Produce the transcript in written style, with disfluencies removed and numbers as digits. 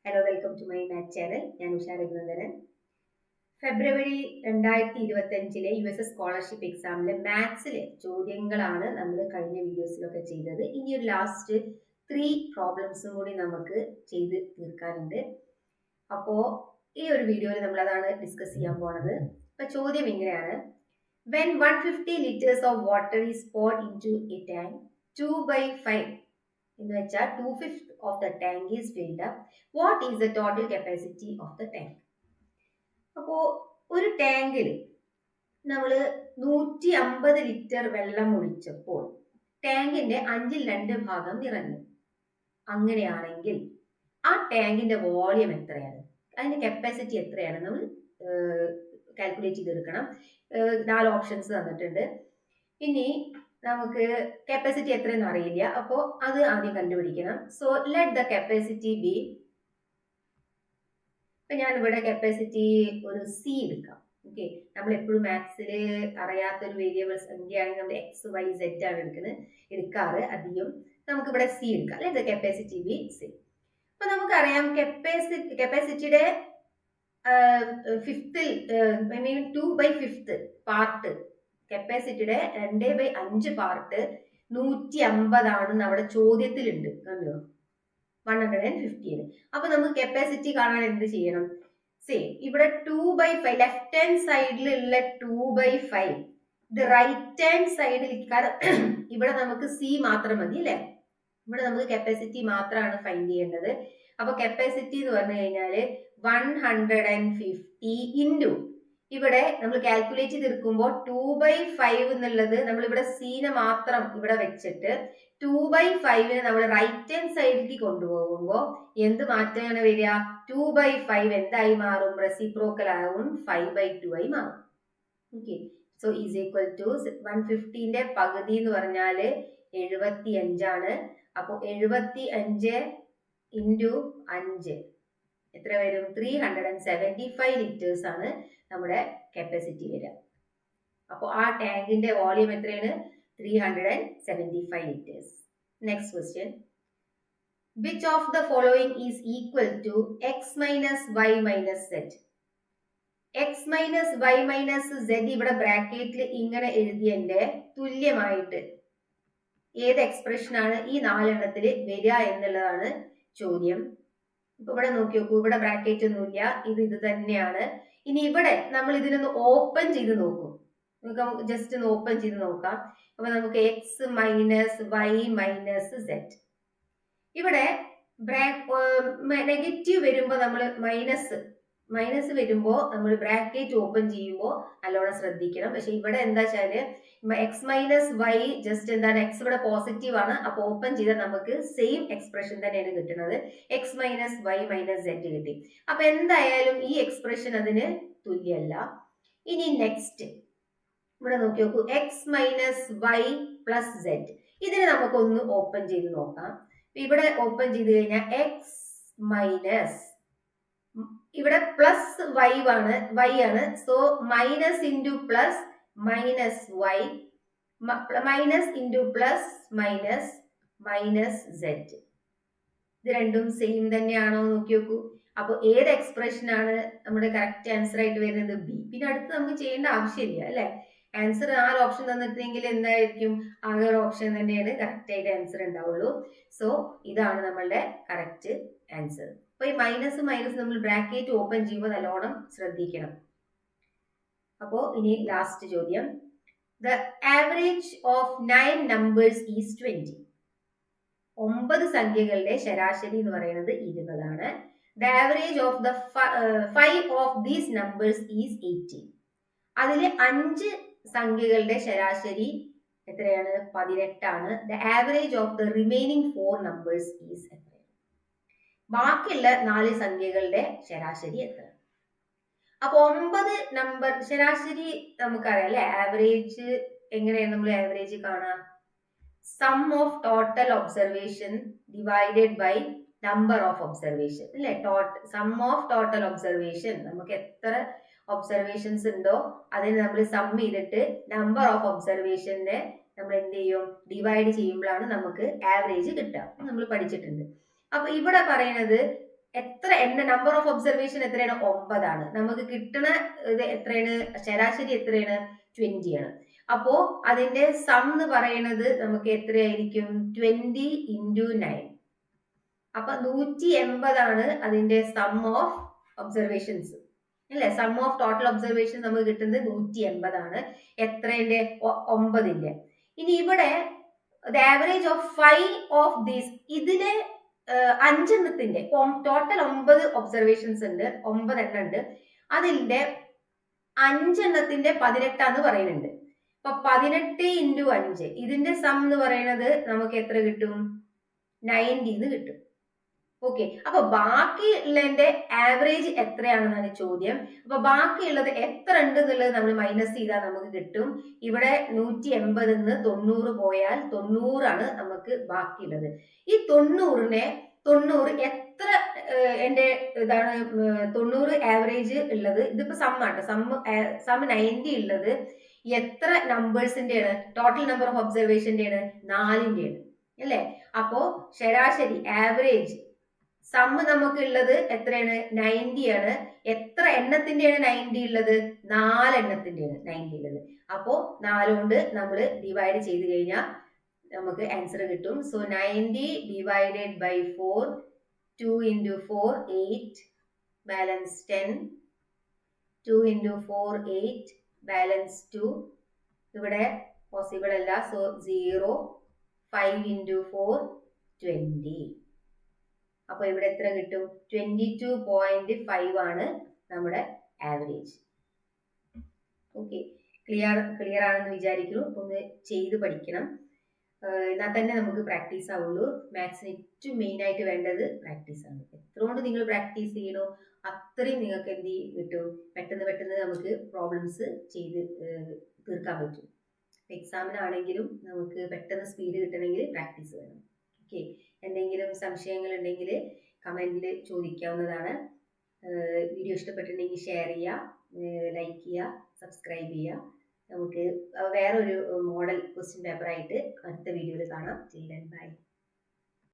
Hello, welcome to my math channel. ഞാൻ Usha Raghunandanan. February 2025 US scholarship എക്സാമിലെ മാത്സിലെ ചോദ്യങ്ങളാണ് നമ്മൾ കഴിഞ്ഞ വീഡിയോസിലൊക്കെ ചെയ്തത്. ഇനി ഒരു ലാസ്റ്റ് 3 പ്രോബ്ലംസും കൂടി നമുക്ക് ചെയ്ത് തീർക്കാനുണ്ട്. അപ്പോൾ ഈ ഒരു വീഡിയോയിൽ നമ്മൾ അതാണ് ഡിസ്കസ് ചെയ്യാൻ പോണത്. അപ്പൊ ചോദ്യം ഇങ്ങനെയാണ്: when 150 liters of water is poured into a tank 2/5 എന്ന് വെച്ചാൽ 2/5 of the tank is filled up, what is the total capacity of the tank? അപ്പോൾ ഒരു ടാങ്കിൽ നമ്മൾ 150 ലിറ്റർ വെള്ളം ഒഴിച്ചപ്പോൾ ടാങ്കിന്റെ 2 ഭാഗം നിറഞ്ഞു. അങ്ങനെയാണെങ്കിൽ ആ ടാങ്കിന്റെ വോളിയം എത്രയാണ്, അതിന്റെ കപ്പാസിറ്റി എത്രയാണ് നമ്മൾ കാൽക്കുലേറ്റ് ചെയ്തെടുക്കണം. 4 ഓപ്ഷൻസ് തന്നിട്ടുണ്ട്. ഇനി നമുക്ക് കപ്പാസിറ്റി എത്രയെന്ന് അറിയില്ല, അപ്പോൾ അത് ആദ്യം കണ്ടുപിടിക്കണം. So let the capacity B, ഇപ്പൊ ഞാൻ ഇവിടെ കപ്പാസിറ്റി ഒരു സി എടുക്കാം. ഓക്കെ, നമ്മൾ എപ്പോഴും മാത്സിൽ അറിയാത്തൊരു വേരിയബിൾ സംഖ്യയാണെങ്കിൽ നമ്മൾ XYZ ആണ് എടുക്കാറ് അധികം. നമുക്ക് ഇവിടെ സി എടുക്കാം. Let the capacity B C. അപ്പൊ നമുക്കറിയാം കപ്പാസിറ്റിയുടെ 2/5 പാർട്ട്, കപ്പാസിറ്റിയുടെ 2/5 പാർട്ട് 150 ആണെന്ന് അവിടെ ചോദ്യത്തിലുണ്ട്. കണ്ടോ, 150. അപ്പൊ നമുക്ക് കപ്പാസിറ്റി കാണാൻ എന്ത് ചെയ്യണം? ഇവിടെ 2/5 ലെഫ്റ്റ് ഹാൻഡ് സൈഡിലുള്ള 2/5 ഇത് റൈറ്റ് ഹാൻഡ് സൈഡിൽ, കാരണം ഇവിടെ നമുക്ക് സി മാത്രം മതി അല്ലെ, ഇവിടെ നമുക്ക് കപ്പാസിറ്റി മാത്രമാണ് ഫൈൻഡ് ചെയ്യേണ്ടത്. അപ്പൊ കപ്പാസിറ്റി എന്ന് പറഞ്ഞു കഴിഞ്ഞാല് 150 ഇൻറ്റു ഇവിടെ നമ്മൾ കാൽക്കുലേറ്റ് ചെയ്തെടുക്കുമ്പോൾ 2/5 എന്നുള്ളത് നമ്മൾ ഇവിടെ സീനെ മാത്രം ഇവിടെ വെച്ചിട്ട് 2/5 നമ്മൾ റൈറ്റ് ഹാൻഡ് സൈഡിലേക്ക് കൊണ്ടുപോകുമ്പോൾ എന്ത് മാറ്റമാണ് വരിക? 2/5 എന്തായി മാറും? റെസിപ്രോക്കൽ ആവും, 5/2 ആയി മാറും. Okay, so is equal to 150ന്റെ പകുതി എന്ന് പറഞ്ഞാല് 75 ആണ്. അപ്പൊ 75 ഇൻറ്റു 5 എത്ര വരും? 375 ലിറ്റേഴ്സ് ആണ് നമ്മുടെ കപ്പാസിറ്റി വരിക. അപ്പോൾ ആ ടാങ്കിന്റെ വോളിയം എത്രയാണ്? 375 liters. Next question. Which of the following is equal to x minus y minus z? x minus y minus z ഇവിടെ ബ്രാക്കറ്റിൽ ഇങ്ങനെ എഴുതിയതിന്റെ തുല്യമായിട്ട് ഏത് എക്സ്പ്രഷൻ ആണ് ഈ 4 എണ്ണത്തിൽ വരിക എന്നുള്ളതാണ് ചോദ്യം. ഇപ്പൊ ഇവിടെ നോക്കി നോക്കൂ, ഇവിടെ ബ്രാക്കറ്റ് ഒന്നുമില്ല, ഇത് തന്നെയാണ്. ഇനി ഇവിടെ നമ്മൾ ഇതിനൊന്ന് ഓപ്പൺ ചെയ്ത് നോക്കും. നമുക്ക് ജസ്റ്റ് ഒന്ന് ഓപ്പൺ ചെയ്ത് നോക്കാം. അപ്പൊ നമുക്ക് X minus Y minus Z, ഇവിടെ നെഗറ്റീവ് വരുമ്പോ നമ്മൾ മൈനസ് വരുമ്പോ നമ്മൾ ബ്രാക്കറ്റ് ഓപ്പൺ ചെയ്യുമ്പോൾ നല്ലോണം ശ്രദ്ധിക്കണം. പക്ഷെ ഇവിടെ എന്താ വെച്ചാല് എക്സ് മൈനസ് വൈ ജസ്റ്റ് എന്താണ്, എക്സ് ഇവിടെ പോസിറ്റീവ് ആണ്, അപ്പൊ ഓപ്പൺ ചെയ്താൽ നമുക്ക് സെയിം എക്സ്പ്രഷൻ തന്നെയാണ് കിട്ടുന്നത്. X minus Y minus Z കിട്ടി. അപ്പൊ എന്തായാലും ഈ എക്സ്പ്രഷൻ അതിന് തുല്യമല്ല. ഇനി നെക്സ്റ്റ് ഇവിടെ നോക്കി നോക്കൂ, X minus Y plus Z, ഇതിനെ നമുക്കൊന്ന് ഓപ്പൺ ചെയ്ത് നോക്കാം. ഇവിടെ ഓപ്പൺ ചെയ്ത് കഴിഞ്ഞാൽ എക്സ് മൈനസ്, ഇവിടെ പ്ലസ് വൈ ആണ്, so minus into plus minus Y, minus into plus minus minus Z. ഇത് രണ്ടും സെയിം തന്നെയാണോ നോക്കി നോക്കൂ. അപ്പൊ ഏത് എക്സ്പ്രഷൻ ആണ് നമ്മുടെ കറക്റ്റ് ആൻസർ ആയിട്ട് വരുന്നത്? ബി. പിന്നെ അടുത്ത് നമുക്ക് ചെയ്യേണ്ട ആവശ്യമില്ല അല്ലെ, ആൻസർ 4 ഓപ്ഷൻ തന്നിട്ടുണ്ടെങ്കിൽ എന്തായിരിക്കും? ആകെ ഒരു ഓപ്ഷൻ തന്നെയാണ് കറക്റ്റ് ആയിട്ട് ആൻസർ ഉണ്ടാവുള്ളൂ. സോ ഇതാണ് നമ്മളുടെ കറക്റ്റ് ആൻസർ. അപ്പൊ ഈ മൈനസ് നമ്മൾ ബ്രാക്കറ്റ് ഓപ്പൺ ചെയ്യുമ്പോൾ നല്ലോണം ശ്രദ്ധിക്കണം. അപ്പോ ഇനി ലാസ്റ്റ് ചോദ്യം. The average of 9 numbers is 20. 9 സംഖ്യകളുടെ ശരാശരി എന്ന് പറയുന്നത് 20 ആണ്. The average of the 5 of these numbers is 18. അതിലെ 5 സംഖ്യകളുടെ ശരാശരി എത്രയാണ്? 18 ആണ്. The average of the remaining 4 numbers is എത്രയാണ്? ബാക്കിയുള്ള 4 സംഖ്യകളുടെ ശരാശരി എത്ര? അപ്പൊ 9 നമ്പർ ശരാശരി നമുക്കറിയാം അല്ലെ. ആവറേജ് എങ്ങനെയാണ് നമ്മൾ ആവറേജ് കാണാം? Sum of total observation divided by number of observation അല്ലെ. സം ഓഫ് ടോട്ടൽ ഒബ്സർവേഷൻ, നമുക്ക് എത്ര ഒബ്സർവേഷൻസ് ഉണ്ടോ അതിന് നമ്മൾ സം ചെയ്തിട്ട് നമ്പർ ഓഫ് ഒബ്സർവേഷനെ നമ്മൾ എന്ത് ചെയ്യും? ഡിവൈഡ് ചെയ്യുമ്പോഴാണ് നമുക്ക് ആവറേജ് കിട്ടുക. നമ്മൾ പഠിച്ചിട്ടുണ്ട്. അപ്പൊ ഇവിടെ പറയുന്നത് എത്ര നമ്പർ ഓഫ് ഒബ്സർവേഷൻ എത്രയാണ് 9 നമുക്ക് കിട്ടണ ഇത് എത്രയാണ് ശരാശരി എത്രയാണ് 20 ആണ്. അപ്പോ അതിന്റെ സം എന്ന് പറയുന്നത് നമുക്ക് എത്രയായിരിക്കും 20 × 9. അപ്പൊ 180 അതിന്റെ സം ഓഫ് ഒബ്സർവേഷൻസ് അല്ലെ. സം ഓഫ് ടോട്ടൽ ഒബ്സർവേഷൻ നമുക്ക് കിട്ടുന്നത് 180 എത്രന്റെ 9ന്റെ. ഇനി ഇവിടെ ആവറേജ് ഓഫ് 5 ഓഫ് ദീസ് ഇതിലെ 5 എണ്ണത്തിന്റെ ടോട്ടൽ 9 ഒബ്സർവേഷൻസ് ഉണ്ട്, 9 എണ്ണം ഉണ്ട്. അതിന്റെ 5 എണ്ണത്തിന്റെ 18 പറയുന്നുണ്ട്. അപ്പൊ 18 × 5 ഇതിന്റെ സം എന്ന് പറയുന്നത് നമുക്ക് എത്ര കിട്ടും 90 കിട്ടും. ഓക്കെ, അപ്പൊ ബാക്കിയുള്ളതിന്റെ ആവറേജ് എത്രയാണെന്നാണ് ചോദ്യം. അപ്പൊ ബാക്കിയുള്ളത് എത്ര ഉണ്ട് എന്നുള്ളത് നമ്മൾ മൈനസ് ചെയ്താൽ നമുക്ക് കിട്ടും. ഇവിടെ 180 90 പോയാൽ 90 നമുക്ക് ബാക്കിയുള്ളത്. ഈ 90 എത്ര എന്റെ ഇതാണ് 90 ആവറേജ് ഉള്ളത്. ഇതിപ്പോ സമ്മാണ്, സം 90 ഉള്ളത് എത്ര നമ്പേഴ്സിന്റെയാണ്? ടോട്ടൽ നമ്പർ ഓഫ് ഒബ്സർവേഷന്റെയാണ് 4ന്റെയാണ് അല്ലെ. അപ്പോ ശരാശരി ആവറേജ് സം നമുക്ക് ഉള്ളത് എത്രയാണ് 90 എത്ര എണ്ണത്തിന്റെയാണ് 90 ഉള്ളത്? 4 എണ്ണത്തിന്റെയാണ് 90 ഉള്ളത്. അപ്പോ 4 കൊണ്ട് നമ്മൾ ഡിവൈഡ് ചെയ്ത് കഴിഞ്ഞാൽ നമുക്ക് ആൻസർ കിട്ടും. So 90 divided by 4, 2 × 4 8, balance 10, 2 × 4 8, balance 2. ഇവിടെ പോസിബിൾ അല്ല, സോ 0. 5 × 4 20. അപ്പൊ ഇവിടെ എത്ര കിട്ടും? 22.5 നമ്മുടെ ആവറേജ്. ഓക്കെ, ക്ലിയർ ആണെന്ന് വിചാരിക്കുന്നു. ഒന്ന് ചെയ്ത് പഠിക്കണം, എന്നാൽ തന്നെ നമുക്ക് പ്രാക്ടീസ് ആവുള്ളൂ. മാത്സിന് ഏറ്റവും മെയിൻ ആയിട്ട് വേണ്ടത് പ്രാക്ടീസ് ആണ്. എത്രകൊണ്ട് നിങ്ങൾ പ്രാക്ടീസ് ചെയ്യണോ അത്രയും നിങ്ങൾക്ക് എന്ത് കിട്ടും, പെട്ടെന്ന് നമുക്ക് പ്രോബ്ലംസ് ചെയ്ത് തീർക്കാൻ പറ്റും. എക്സാമിനാണെങ്കിലും നമുക്ക് പെട്ടെന്ന് സ്പീഡ് കിട്ടണമെങ്കിൽ പ്രാക്ടീസ് വേണം. ഓക്കെ, എന്തെങ്കിലും സംശയങ്ങൾ ഉണ്ടെങ്കിൽ കമന്റിൽ ചോദിക്കാവുന്നതാണ്. വീഡിയോ ഇഷ്ടപ്പെട്ടിട്ടുണ്ടെങ്കിൽ ഷെയർ ചെയ്യുക, ലൈക്ക് ചെയ്യുക, സബ്സ്ക്രൈബ് ചെയ്യുക. നമുക്ക് വേറൊരു മോഡൽ ക്വസ്റ്റ്യൻ പേപ്പറായിട്ട് അടുത്ത വീഡിയോയിൽ കാണാം. ബൈ.